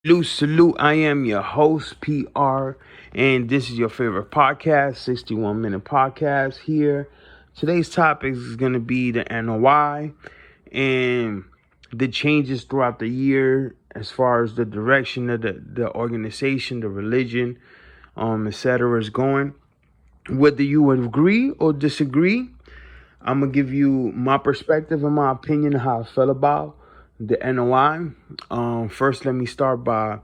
Salute. I am your host, PR, and this is your favorite podcast, 61 Minute Podcast here. Today's topic is going to be the NOI and the changes throughout the year as far as the direction of the organization, the religion, etc. is going. Whether you would agree or disagree, I'm going to give you my perspective and my opinion of how I feel about the NOI. First, let me start by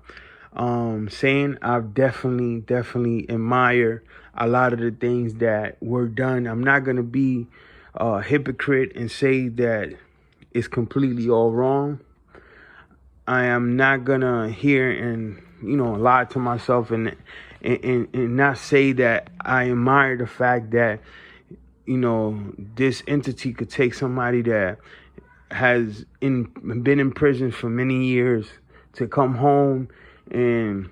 saying I definitely admire a lot of the things that were done. I'm not going to be a hypocrite and say that it's completely all wrong. I am not going to hear and, lie to myself and not say that I admire the fact that this entity could take somebody that has been in prison for many years to come home and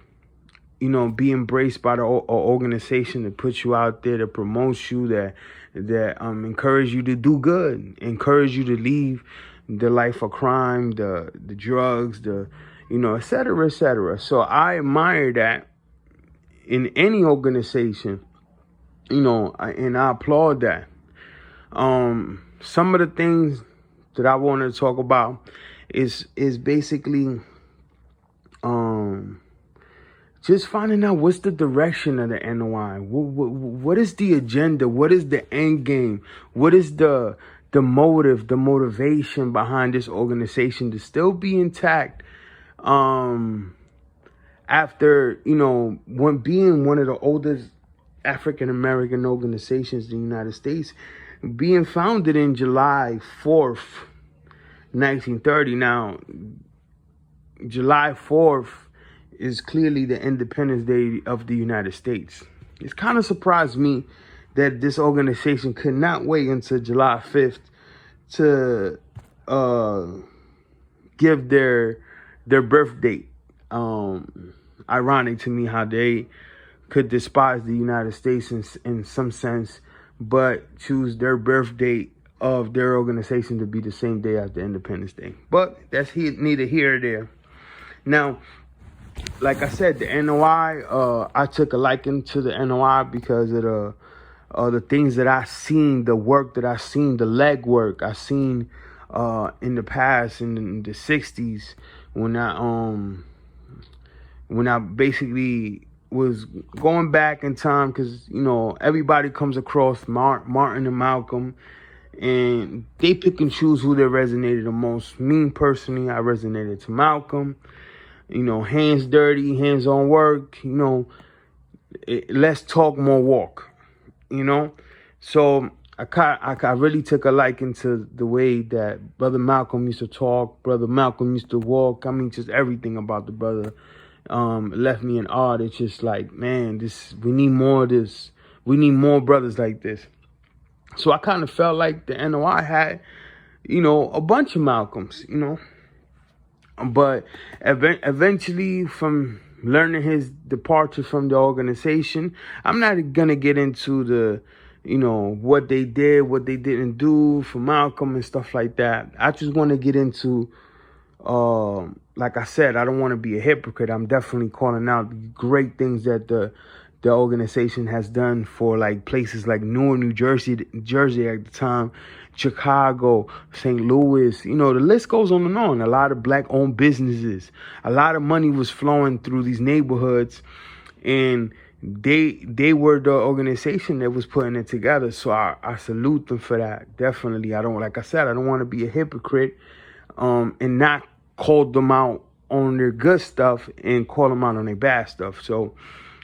be embraced by the organization that puts you out there, that promotes you, that encourage you to do good, encourage you to leave the life of crime, the drugs, et cetera, et cetera. So I admire that in any organization, and I applaud that. Some of the things that I want to talk about is basically just finding out what's the direction of the NOI. What is the agenda? What is the end game? What is the motive, the motivation behind this organization to still be intact? After, when being one of the oldest African American organizations in the United States, being founded in July 4th, 1930. Now, July 4th is clearly the Independence Day of the United States. It's kind of surprised me that this organization could not wait until July 5th to give their birth date. Ironic to me how they could despise the United States in some sense, but choose their birth date of their organization to be the same day as the Independence Day. But that's neither here or there. Now, like I said, the NOI, I took a liking to the NOI because of the things that I seen, the work that I seen, the legwork I seen in the past, in the 60s, when I basically was going back in time, because everybody comes across Martin and Malcolm, and they pick and choose who they resonated the most. Me personally, I resonated to Malcolm. Hands dirty, hands on work. Less talk, more walk. So I really took a liking to the way that Brother Malcolm used to talk, Brother Malcolm used to walk. I mean, just everything about the brother left me in awe. It's just like, man, we need more of this. We need more brothers like this. So I kind of felt like the NOI had, a bunch of Malcolms, But eventually, from learning his departure from the organization, I'm not going to get into the, what they did, what they didn't do for Malcolm and stuff like that. I just want to get into, like I said, I don't want to be a hypocrite. I'm definitely calling out the great things that the organization has done for like places like Newark, New Jersey at the time, Chicago, St. Louis, the list goes on and on. A lot of black-owned businesses, a lot of money was flowing through these neighborhoods, and they were the organization that was putting it together. So I salute them for that. Definitely, like I said, I don't want to be a hypocrite, and not call them out on their good stuff and call them out on their bad stuff. So,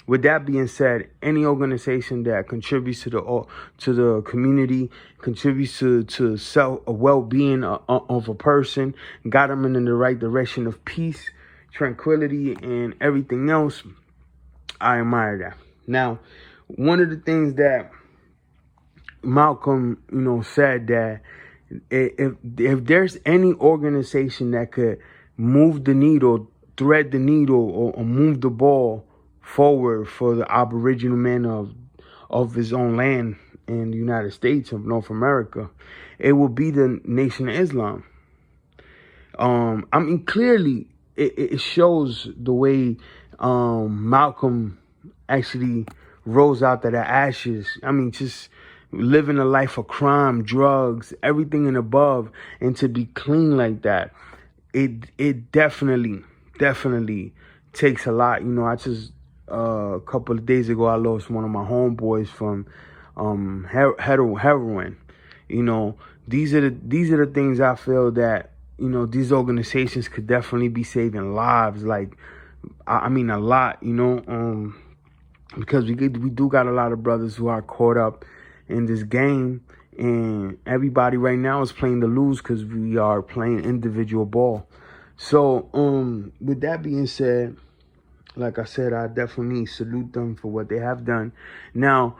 with that being said, any organization that contributes to the community, contributes to well-being of a person, got them in the right direction of peace, tranquility, and everything else, I admire that. Now, one of the things that Malcolm, said, that if there's any organization that could move the needle, thread the needle, or move the ball forward for the Aboriginal man of his own land in the United States of North America, it will be the Nation of Islam. I mean, clearly, it shows the way Malcolm actually rose out of the ashes. I mean, just living a life of crime, drugs, everything and above, and to be clean like that, it definitely takes a lot. I just a couple of days ago I lost one of my homeboys from heroin. These are the things I feel that these organizations could definitely be saving lives. Like, I mean, a lot. Because we do got a lot of brothers who are caught up in this game, and everybody right now is playing to lose because we are playing individual ball. So with that being said, like I said, I definitely salute them for what they have done. Now,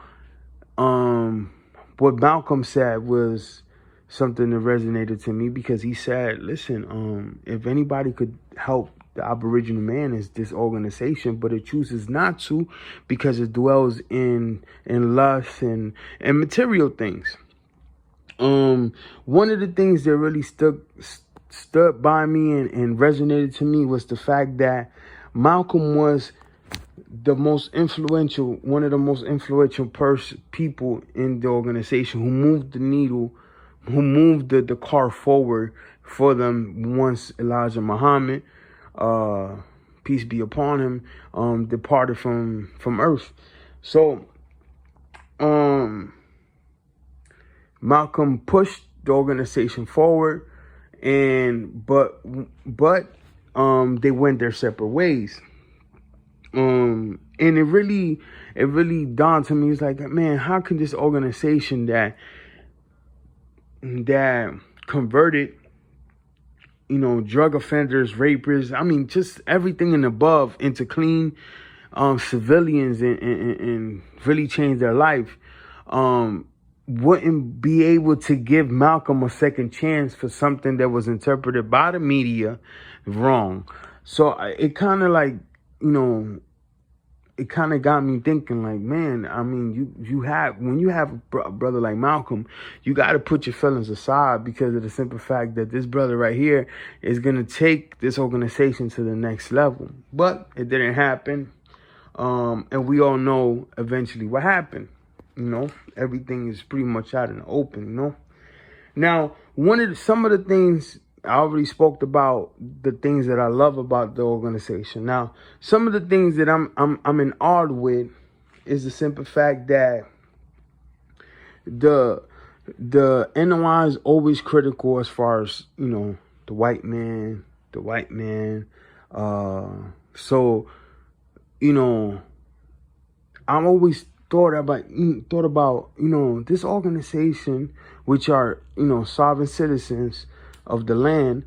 what Malcolm said was something that resonated to me, because he said, listen, if anybody could help the Aboriginal man, is this organization, but it chooses not to because it dwells in lust and material things. One of the things that really stood by me and resonated to me was the fact that Malcolm was one of the most influential people in the organization, who moved the needle, who moved the car forward for them once Elijah Muhammad, peace be upon him, departed from earth. So Malcolm pushed the organization forward, but they went their separate ways. And it really dawned to me. It's like, man, how can this organization that converted, drug offenders, rapists, I mean, just everything and above, into clean civilians and really change their life, wouldn't be able to give Malcolm a second chance for something that was interpreted by the media wrong. So it kind of like, it kind of got me thinking, like, man, I mean, when you have a brother like Malcolm, you got to put your feelings aside, because of the simple fact that this brother right here is going to take this organization to the next level. But it didn't happen. And we all know eventually what happened. Everything is pretty much out in the open, Now, some of the things I already spoke about, the things that I love about the organization. Now, some of the things that I'm in awe with is the simple fact that the NOI is always critical as far as, the white man. So, I'm always thought about, this organization, which are, sovereign citizens of the land.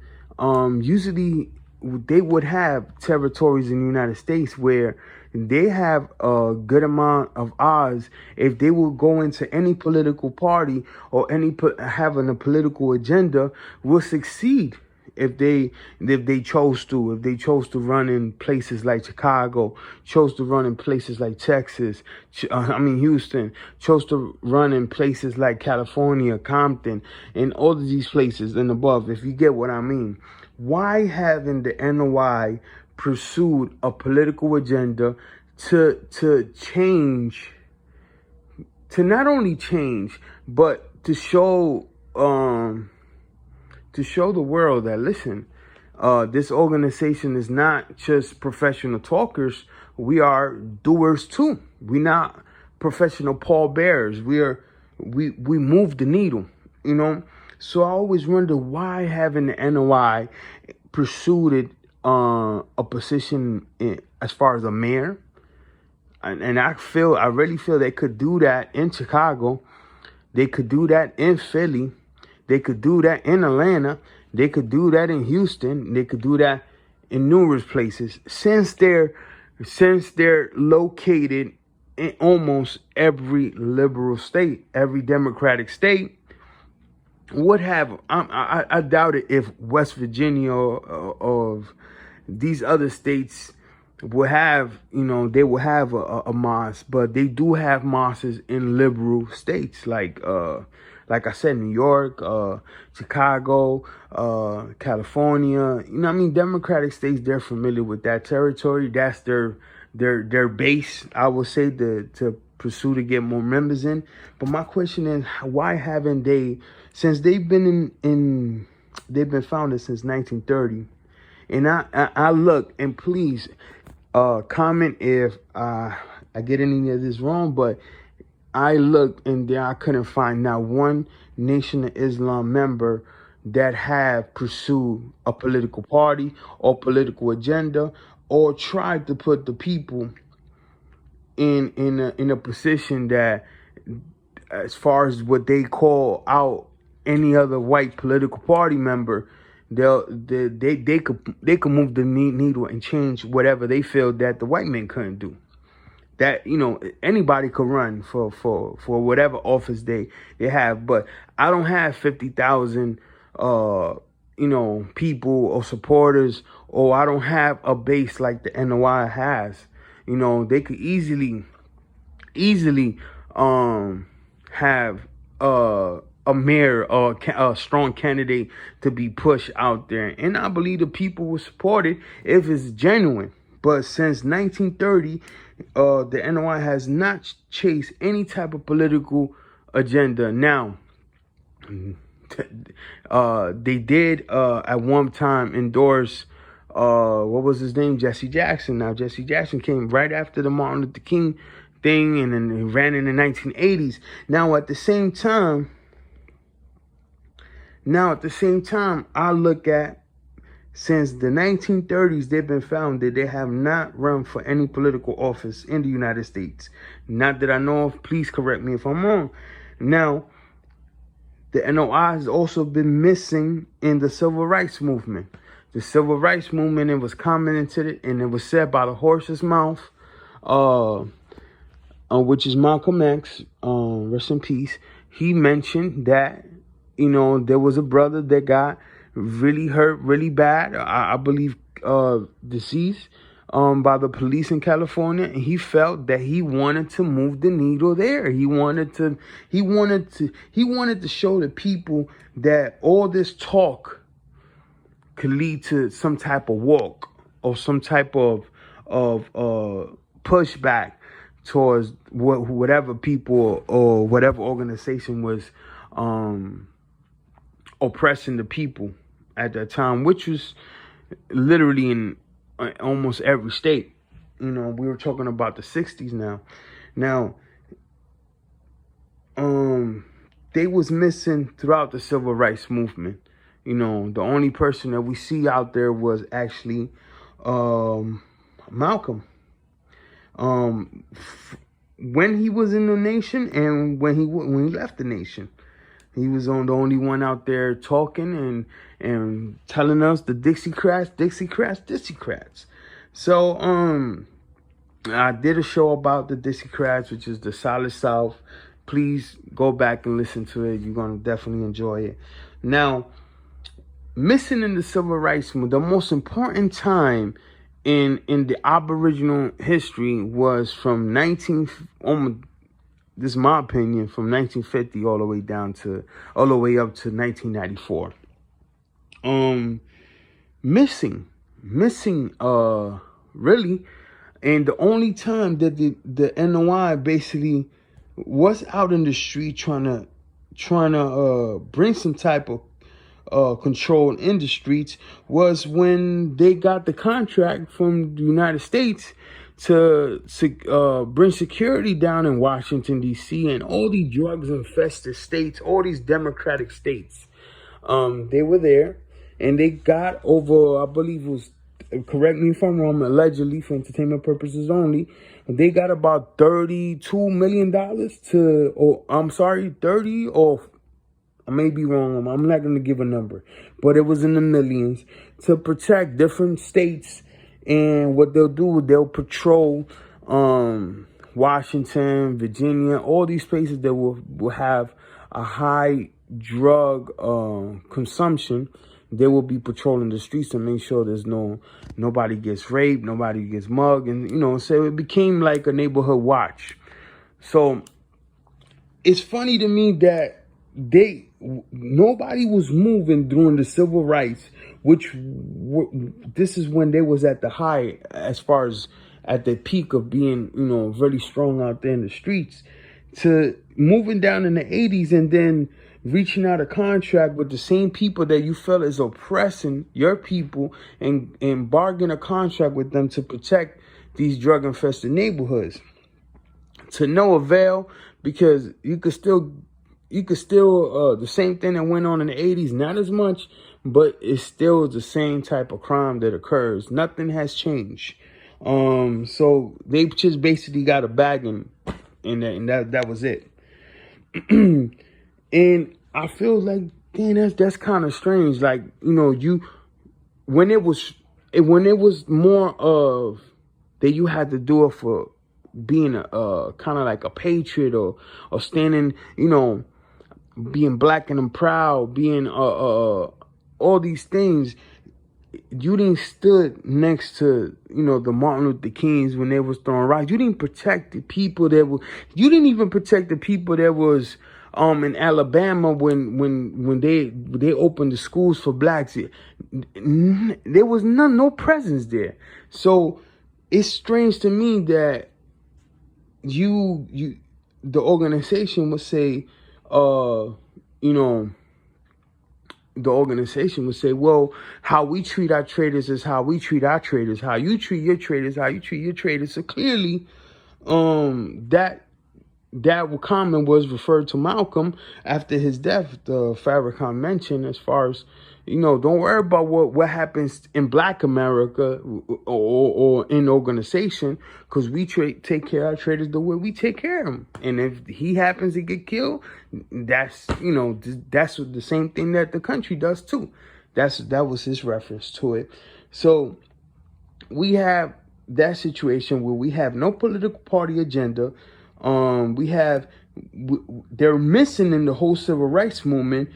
Usually they would have territories in the United States where they have a good amount of odds, if they will go into any political party or having a political agenda, will succeed if they chose to run in places like Chicago, chose to run in places like Texas, Houston, chose to run in places like California, Compton, and all of these places and above, if you get what I mean. Why haven't the NOI pursued a political agenda to change, to not only change, but to show the world that, listen, this organization is not just professional talkers. We are doers too. We're not professional pallbearers. We move the needle, So I always wonder, why haven't the NOI pursued a position as far as a mayor? And I really feel they could do that in Chicago. They could do that in Philly. They could do that in Atlanta. They could do that in Houston. They could do that in numerous places, since they're located in almost every liberal state, every Democratic state. I doubt it if West Virginia or of these other states will have, they will have a mosque, but they do have mosques in liberal states like like I said, New York, Chicago, California. You know what I mean? Democratic states, they're familiar with that territory. That's their base, I would say, to pursue to get more members in. But my question is, why haven't they, since they've been they've been founded since 1930, and I look, and please comment if I get any of this wrong, but I looked and there I couldn't find not one Nation of Islam member that have pursued a political party or political agenda or tried to put the people in a position that, as far as what they call out any other white political party member, they could move the needle and change whatever they feel that the white men couldn't do. That, you know, anybody could run for whatever office they have, but I don't have 50,000 people or supporters, or I don't have a base like the NOI has. You know, they could easily have a mayor or a strong candidate to be pushed out there, and I believe the people will support it if it's genuine. But since 1930, the NOI has not chased any type of political agenda. Now, they did at one time endorse what was his name? Jesse Jackson. Now, Jesse Jackson came right after the Martin Luther King thing, and then he ran in the 1980s. Now, at the same time, I look at, since the 1930s, they've been founded, they have not run for any political office in the United States. Not that I know of. Please correct me if I'm wrong. Now, the NOI has also been missing in the civil rights movement. The civil rights movement, it was commented it, and it was said by the horse's mouth, which is Malcolm X, rest in peace. He mentioned that, you know, there was a brother that got really hurt really bad, I believe deceased, by the police in California, and he felt that he wanted to move the needle there. He wanted to show the people that all this talk could lead to some type of walk or some type of pushback towards whatever people or whatever organization was oppressing the people at that time, which was literally in almost every state. You know, we were talking about the 60s now. Now, they was missing throughout the civil rights movement. You know, the only person that we see out there was actually Malcolm. When he was in the nation and when he left the nation. He was the only one out there talking and telling us the Dixiecrats. So I did a show about the Dixiecrats, which is the Solid South. Please go back and listen to it. You're gonna definitely enjoy it. Now, missing in the civil rights movement, the most important time in the Aboriginal history was from this is my opinion, from 1950 all the way up to 1994. Missing, really. And the only time that the NOI basically was out in the street trying to bring some type of control in the streets was when they got the contract from the United States to bring security down in Washington, D.C. and all these drugs-infested states, all these democratic states. They were there, and they got over, I believe it was, correct me if I'm wrong, allegedly, for entertainment purposes only, they got about $32 million 30, or I may be wrong, I'm not going to give a number, but it was in the millions, to protect different states. And what they'll do, they'll patrol Washington, Virginia, all these places that will have a high drug consumption. They will be patrolling the streets to make sure there's nobody gets raped, nobody gets mugged, and so it became like a neighborhood watch. So it's funny to me that nobody was moving during the civil rights, this is when they was at the high, as far as at the peak of being, really strong out there in the streets, to moving down in the 80s and then reaching out a contract with the same people that you felt is oppressing your people, and bargain a contract with them to protect these drug infested neighborhoods, to no avail, because you could still the same thing that went on in the 80s, not as much, but it's still the same type of crime that occurs. Nothing has changed. So they just basically got a bag and that was it. And I feel like, damn, that's kind of strange. Like, when it was more of that you had to do it for being a kind of like a patriot, or standing, being black and proud, being all these things. You didn't stood next to, the Martin Luther Kings when they was throwing rocks. You didn't protect the people you didn't even protect the people that was in Alabama when they opened the schools for blacks. There was no presence there. So it's strange to me that the organization would say, the organization would say, well, how we treat our traders is how we treat our traders. How you treat your traders, how you treat your traders. So clearly, that comment was referred to Malcolm after his death. The Farrakhan mentioned, as far as, don't worry about what happens in Black America or in organization, because we take care of our traders the way we take care of them. And if he happens to get killed, that's the same thing that the country does too. That was his reference to it. So we have that situation where we have no political party agenda. They're missing in the whole civil rights movement.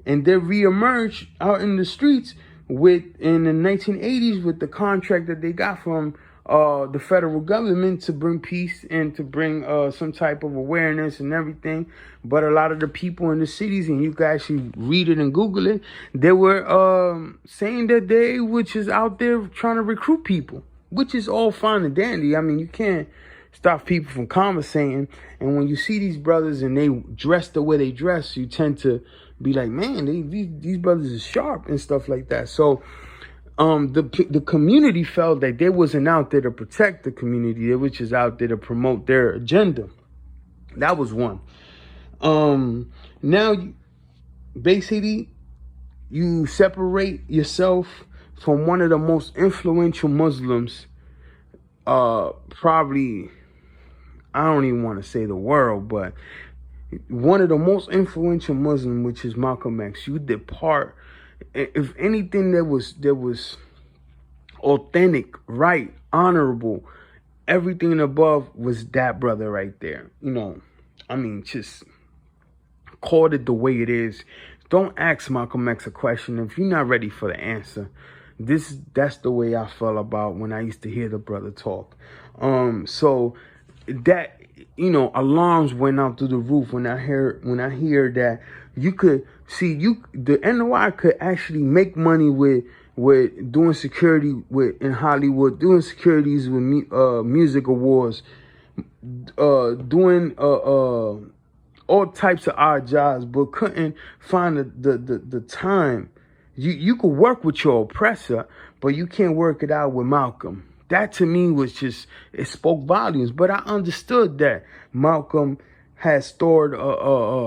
And they reemerged out in the streets in the 1980s with the contract that they got from the federal government to bring peace and to bring some type of awareness and everything. But a lot of the people in the cities, and you can actually read it and Google it, they were saying that they were just out there trying to recruit people, which is all fine and dandy. I mean, you can't stop people from conversating. And when you see these brothers and they dress the way they dress, you tend to be like, man, these brothers are sharp and stuff like that. So the community felt that they wasn't out there to protect the community. They were just out there to promote their agenda. That was one. Now, basically, you separate yourself from one of the most influential Muslims, probably, I don't even want to say the world, but one of the most influential Muslims, which is Malcolm X. You depart. If anything that was authentic, right, honorable, everything above was that brother right there. Just call it the way it is. Don't ask Malcolm X a question if you're not ready for the answer. That's the way I felt about when I used to hear the brother talk. So that, alarms went out through the roof when I hear that you could see the NOI could actually make money with doing security in Hollywood, doing securities with music awards, doing all types of odd jobs, but couldn't find the time. You could work with your oppressor, but you can't work it out with Malcolm. That to me was just, it spoke volumes. But I understood that Malcolm had stored,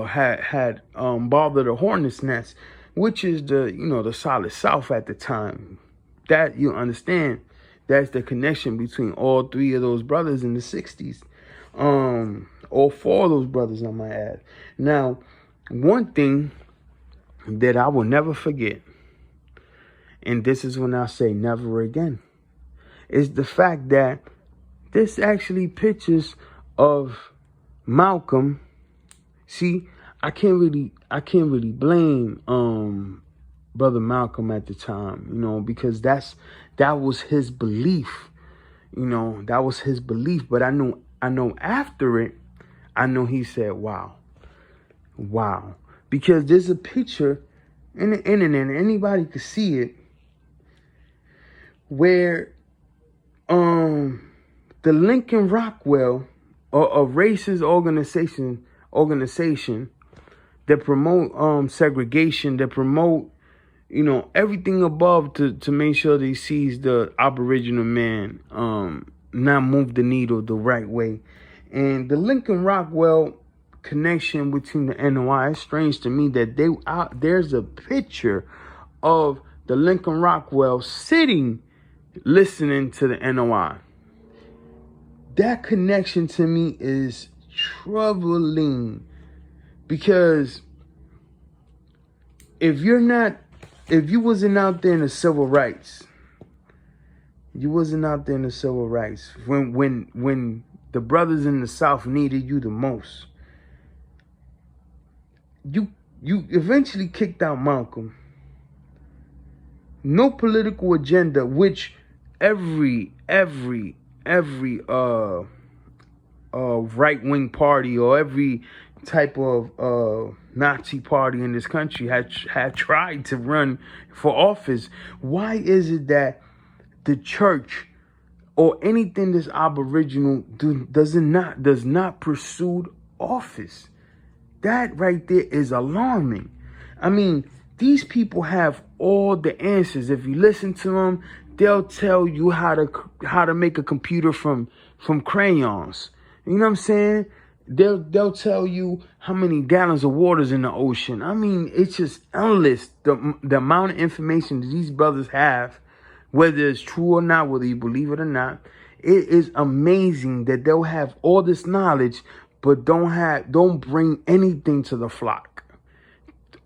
had bothered a hornet's nest, which is the solid South at the time. That you understand, that's the connection between all three of those brothers in the 60s. All four of those brothers, I might add. Now, one thing that I will never forget, and this is when I say never again, is the fact that this actually pictures of Malcolm. See, I can't really blame brother Malcolm at the time, because that was his belief. That was his belief. But I know after it, I know he said, wow, Wow. Because there's a picture in the internet, and anybody could see it, where the Lincoln Rockwell, a racist organization that promote segregation, that promote, everything above to make sure they sees the Aboriginal man not move the needle the right way. And the Lincoln Rockwell connection between the NOI, it's strange to me that there's a picture of the Lincoln Rockwell sitting listening to the NOI. That connection to me is troubling, because if you wasn't out there in the civil rights, when the brothers in the South needed you the most, you eventually kicked out Malcolm. No political agenda, which every right-wing party or every type of Nazi party in this country had tried to run for office. Why is it that the church or anything that's Aboriginal does not pursue office? That right there is alarming. I mean, these people have all the answers. If you listen to them, they'll tell you how to make a computer from crayons. You know what I'm saying? They'll tell you how many gallons of water's in the ocean. I mean, it's just endless, the amount of information that these brothers have, whether it's true or not, whether you believe it or not. It is amazing that they'll have all this knowledge, but don't bring anything to the flock,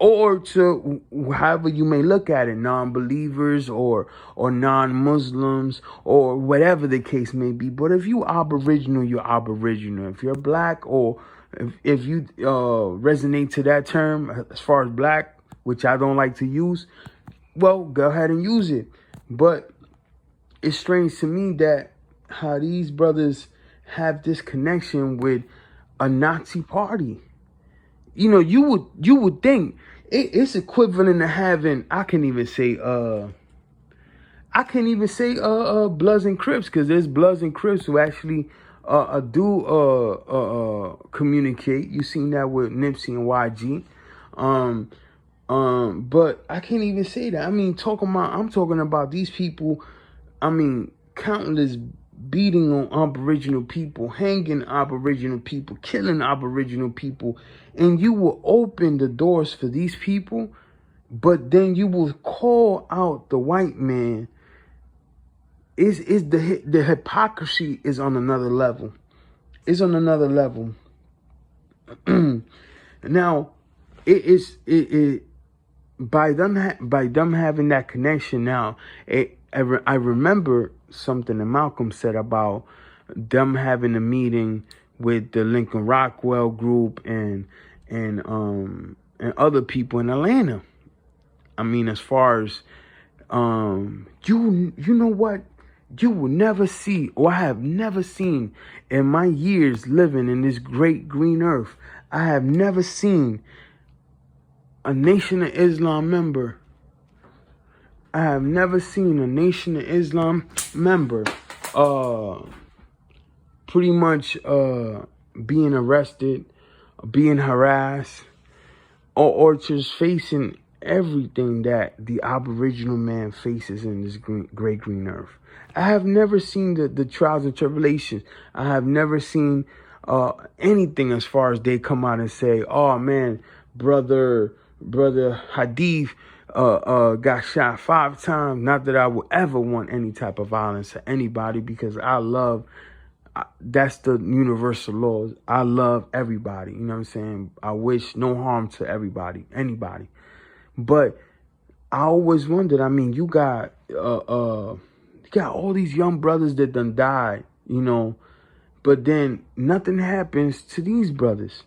or to however you may look at it, non-believers or non-Muslims or whatever the case may be. But if you Aboriginal, you're Aboriginal. If you're black, or if you resonate to that term as far as black, which I don't like to use, well, go ahead and use it. But it's strange to me that how these brothers have this connection with a Nazi party. You would think it's equivalent to having, I can't even say Bloods and Crips, because there's Bloods and Crips who actually do communicate. You seen that with Nipsey and YG. But I can't even say that. I mean, I'm talking about these people. I mean, countless beating on Aboriginal people, hanging Aboriginal people, killing Aboriginal people, and you will open the doors for these people, but then you will call out the white man. The hypocrisy is on another level. It's on another level. Now, by them having that connection. Now, I remember something that Malcolm said about them having a meeting with the Lincoln Rockwell group and other people in Atlanta. I mean, as far as you know what, you will never see, or I have never seen in my years living in this great green earth, I have never seen a Nation of Islam member. I have never seen a Nation of Islam member pretty much being arrested, being harassed, or just facing everything that the Aboriginal man faces in this great green earth. I have never seen the trials and tribulations. I have never seen anything as far as they come out and say, oh man, brother Hadith got shot 5 times. Not that I would ever want any type of violence to anybody, because that's the universal laws. I love everybody. You know what I'm saying? I wish no harm to anybody. But I always wondered, I mean, you got all these young brothers that done died, but then nothing happens to these brothers.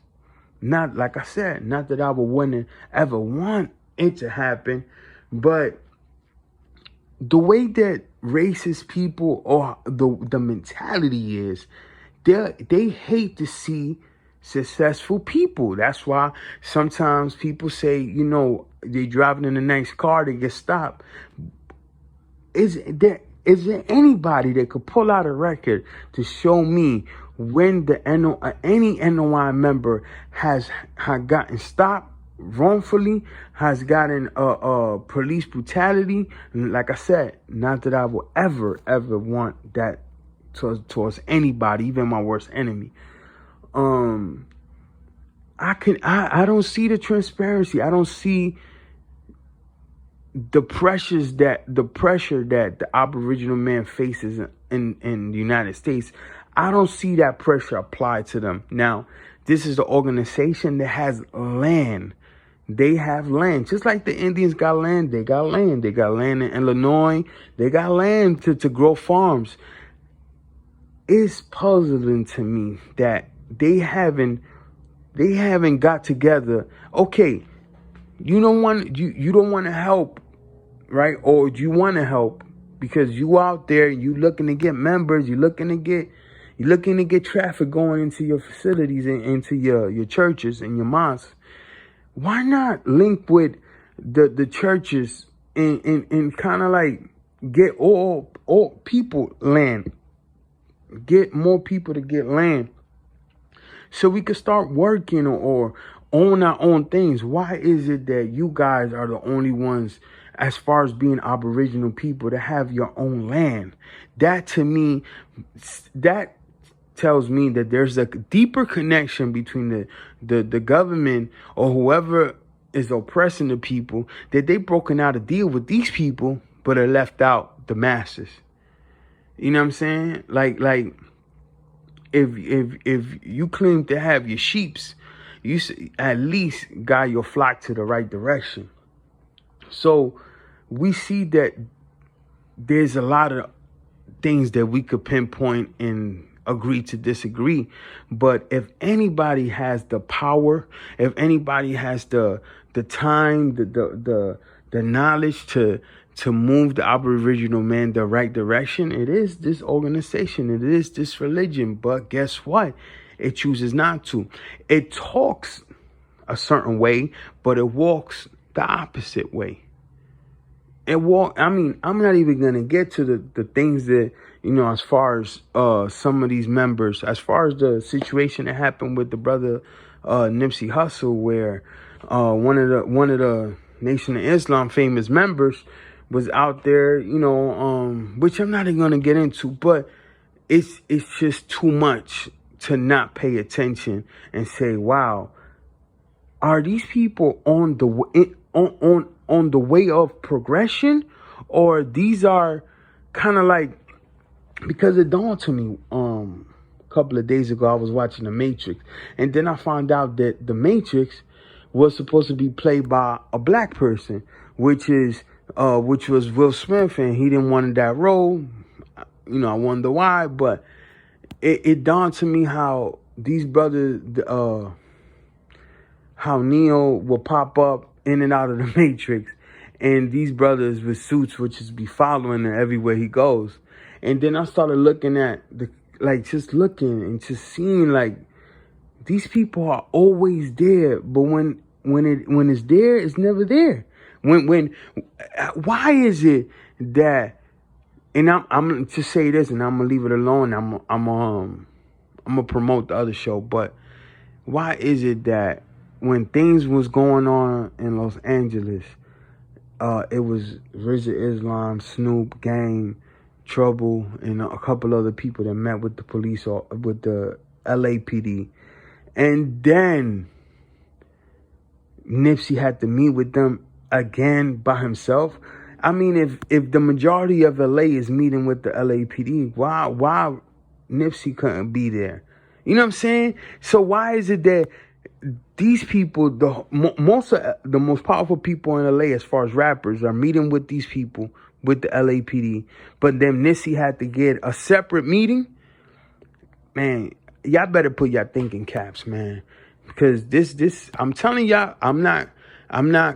Not, like I said, not that I would ever want it to happen, but the way that racist people, or the mentality is, they hate to see successful people. That's why sometimes people say, they driving in the next car, they get stopped. Is there anybody that could pull out a record to show me when any NOI member has gotten stopped wrongfully, has gotten police brutality? Like I said, not that I will ever want that towards anybody, even my worst enemy. I don't see the transparency. I don't see the pressure that the Aboriginal man faces in the United States. I don't see that pressure applied to them. Now, this is the organization that has land. They have land. Just like the Indians got land, they got land. They got land in Illinois. They got land to grow farms. It's puzzling to me that they haven't got together. Okay, you don't want to help, right? Or you want to help because you out there, you looking to get members, you're looking to get traffic going into your facilities and into your churches and your mosques. Why not link with the churches and kind of like get all people land, get more people to get land, so we could start working or own our own things? Why is it that you guys are the only ones, as far as being Aboriginal people, to have your own land? That to me, that tells me that there's a deeper connection between the government or whoever is oppressing the people, that they broken out a deal with these people, but are left out the masses. You know what I'm saying? Like if you claim to have your sheeps, you at least guide your flock to the right direction. So we see that there's a lot of things that we could pinpoint and agree to disagree. But if anybody has the power, if anybody has the time, the knowledge to move the Aboriginal man the right direction, it is this organization, it is this religion. But guess what? It chooses not to. It talks a certain way, but it walks the opposite way. I'm not even going to get to the things that, as far as some of these members, as far as the situation that happened with the brother Nipsey Hussle, where one of the Nation of Islam famous members was out there, which I'm not even going to get into, but it's just too much to not pay attention and say, wow, are these people on the way of progression, or these are kind of like, because it dawned to me a couple of days ago, I was watching The Matrix, and then I found out that The Matrix was supposed to be played by a black person, which was Will Smith, and he didn't want that role. I wonder why, but it dawned to me how these brothers, how Neo will pop up in and out of the Matrix, and these brothers with suits would just be following him everywhere he goes. And then I started looking at just looking and just seeing like these people are always there, but when it's there, it's never there. Why is it that? And I'm gonna just say this, and I'm gonna leave it alone. I'm gonna promote the other show, but why is it that when things was going on in Los Angeles, it was RZA Islam, Snoop, Game, Trouble, and a couple other people that met with the police or with the LAPD, and then Nipsey had to meet with them again by himself? I mean, if the majority of LA is meeting with the LAPD, why Nipsey couldn't be there? You know what I'm saying? So why is it that these people, the most powerful people in LA as far as rappers, are meeting with these people with the LAPD, but then Nipsey had to get a separate meeting? Man, y'all better put y'all thinking caps, man, because this I'm telling y'all, I'm not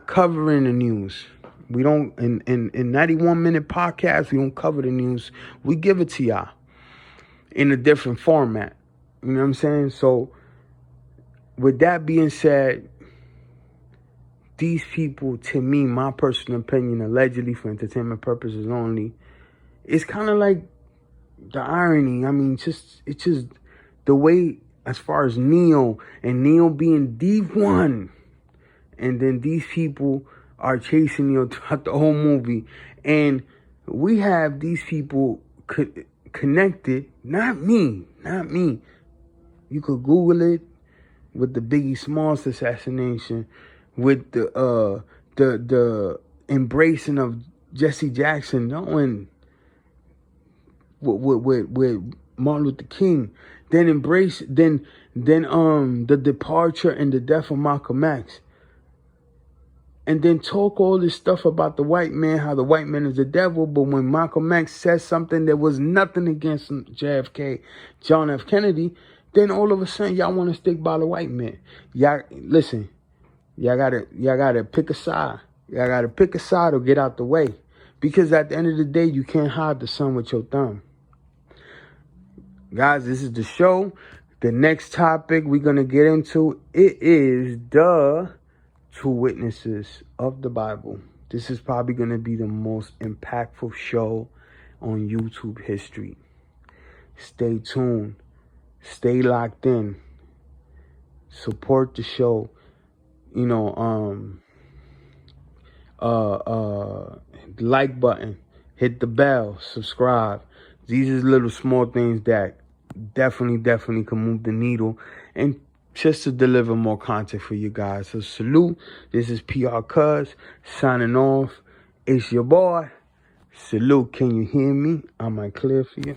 covering the news. We don't, in 91-minute podcasts, we don't cover the news. We give it to y'all in a different format. You know what I'm saying? So with that being said, these people, to me, my personal opinion, allegedly for entertainment purposes only, it's kind of like the irony. I mean, it's just the way, as far as Neo being D1, and then these people are chasing Neo throughout the whole movie, and we have these people connected. Not me. You could Google it, with the Biggie Smalls assassination, with the embracing of Jesse Jackson, knowing with Martin Luther King, then the departure and the death of Malcolm X, and then talk all this stuff about the white man, how the white man is the devil. But when Malcolm X says something, there was nothing against JFK, John F. Kennedy, then all of a sudden y'all want to stick by the white man. Y'all listen, y'all gotta pick a side. Y'all gotta pick a side or get out the way. Because at the end of the day, you can't hide the sun with your thumb. Guys, this is the show. The next topic we're gonna get into, it is the two witnesses of the Bible. This is probably gonna be the most impactful show on YouTube history. Stay tuned. Stay locked in. Support the show. You know, like button, hit the bell, subscribe. These are little small things that definitely can move the needle, and just to deliver more content for you guys. So salute. This is PR Cuz signing off. It's your boy. Salute. Can you hear me? Am I clear for you?